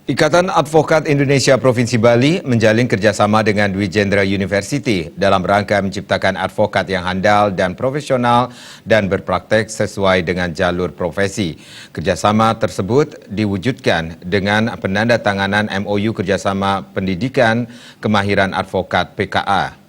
Ikatan Advokat Indonesia Provinsi Bali menjalin kerjasama dengan Dwi Jendra University dalam rangka menciptakan advokat yang handal dan profesional dan berpraktek sesuai dengan jalur profesi. Kerjasama tersebut diwujudkan dengan penandatanganan MOU Kerjasama Pendidikan Kemahiran Advokat PKA.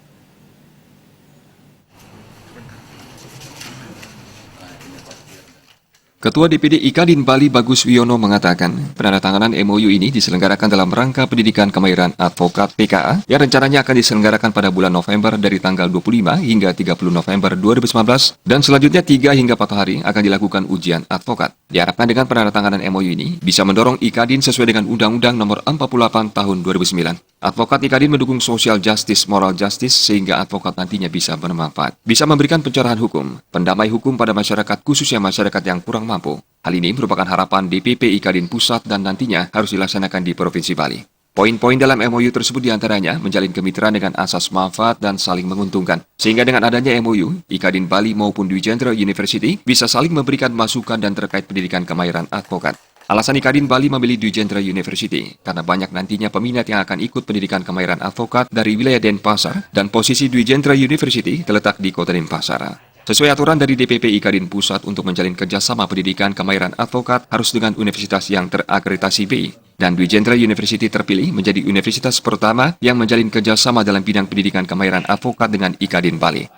Ketua DPD IKADIN Bali Bagus Wiono mengatakan, penandatanganan MOU ini diselenggarakan dalam rangka pendidikan kemahiran advokat PKA yang rencananya akan diselenggarakan pada bulan November dari tanggal 25 hingga 30 November 2019 dan selanjutnya 3 hingga 4 hari akan dilakukan ujian advokat. Diharapkan dengan penandatanganan MOU ini bisa mendorong IKADIN sesuai dengan Undang-Undang Nomor 48 Tahun 2009. Advokat IKADIN mendukung social justice, moral justice sehingga advokat nantinya bisa bermanfaat, bisa memberikan pencerahan hukum, pendamai hukum pada masyarakat khususnya masyarakat yang kurang mampu. Hal ini merupakan harapan DPP IKADIN Pusat dan nantinya harus dilaksanakan di Provinsi Bali. Poin-poin dalam MOU tersebut diantaranya menjalin kemitraan dengan asas manfaat dan saling menguntungkan. Sehingga dengan adanya MOU, IKADIN Bali maupun Dwi Jendra University bisa saling memberikan masukan dan terkait pendidikan kemahiran advokat. Alasan IKADIN Bali memilih Dwi Jendra University karena banyak nantinya peminat yang akan ikut pendidikan kemahiran advokat dari wilayah Denpasar dan posisi Dwi Jendra University terletak di Kota Denpasar. Sesuai aturan dari DPP IKADIN Pusat untuk menjalin kerjasama pendidikan kemahiran advokat harus dengan universitas yang terakreditasi BI. Dan Dwi Jendra University terpilih menjadi universitas pertama yang menjalin kerjasama dalam bidang pendidikan kemahiran advokat dengan IKADIN Bali.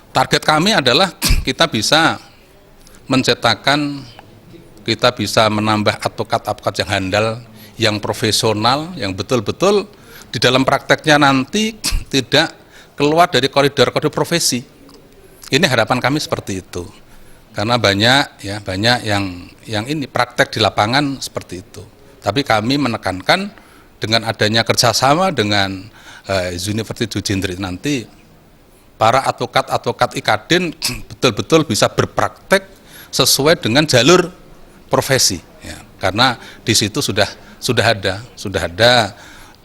Target kami adalah kita bisa menambah advokat-advokat yang handal, yang profesional, yang betul-betul di dalam prakteknya nanti tidak keluar dari koridor-koridor profesi. Ini harapan kami seperti itu. Karena banyak yang ini praktek di lapangan seperti itu. Tapi kami menekankan dengan adanya kerjasama dengan University Dwi Jendra nanti para advokat IKADIN betul-betul bisa berpraktek sesuai dengan jalur profesi. Ya. Karena di situ sudah ada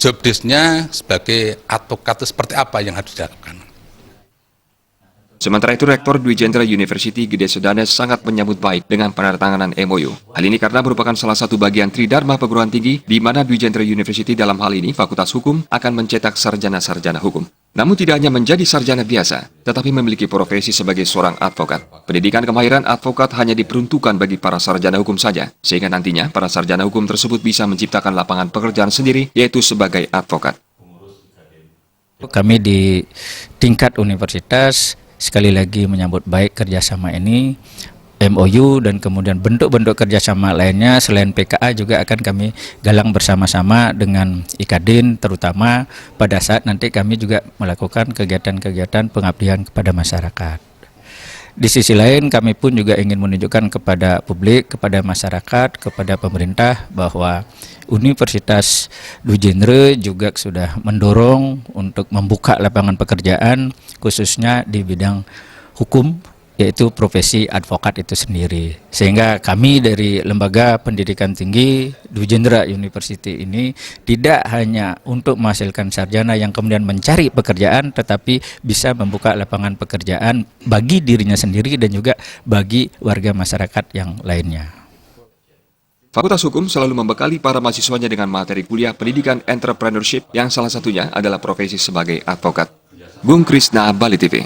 job desk-nya sebagai advokat itu seperti apa yang harus dilakukan. Sementara itu, Rektor Dwi Jendra University Gede Sedanes sangat menyambut baik dengan penandatanganan MOU. Hal ini karena merupakan salah satu bagian Tridharma Perguruan Tinggi di mana Dwi Jendra University dalam hal ini Fakultas Hukum akan mencetak sarjana-sarjana hukum. Namun tidak hanya menjadi sarjana biasa, tetapi memiliki profesi sebagai seorang advokat. Pendidikan kemahiran advokat hanya diperuntukkan bagi para sarjana hukum saja, sehingga nantinya para sarjana hukum tersebut bisa menciptakan lapangan pekerjaan sendiri, yaitu sebagai advokat. Kami di tingkat universitas sekali lagi menyambut baik kerjasama ini, MOU dan kemudian bentuk-bentuk kerjasama lainnya selain PKA juga akan kami galang bersama-sama dengan IKADIN, terutama pada saat nanti kami juga melakukan kegiatan-kegiatan pengabdian kepada masyarakat. Di sisi lain kami pun juga ingin menunjukkan kepada publik, kepada masyarakat, kepada pemerintah bahwa Universitas Dwi Jendra juga sudah mendorong untuk membuka lapangan pekerjaan khususnya di bidang hukum, yaitu profesi advokat itu sendiri. Sehingga kami dari Lembaga Pendidikan Tinggi Dwi Jendra University ini tidak hanya untuk menghasilkan sarjana yang kemudian mencari pekerjaan, tetapi bisa membuka lapangan pekerjaan bagi dirinya sendiri dan juga bagi warga masyarakat yang lainnya. Fakultas Hukum selalu membekali para mahasiswanya dengan materi kuliah pendidikan entrepreneurship yang salah satunya adalah profesi sebagai advokat. Bung Krisna, Bali TV.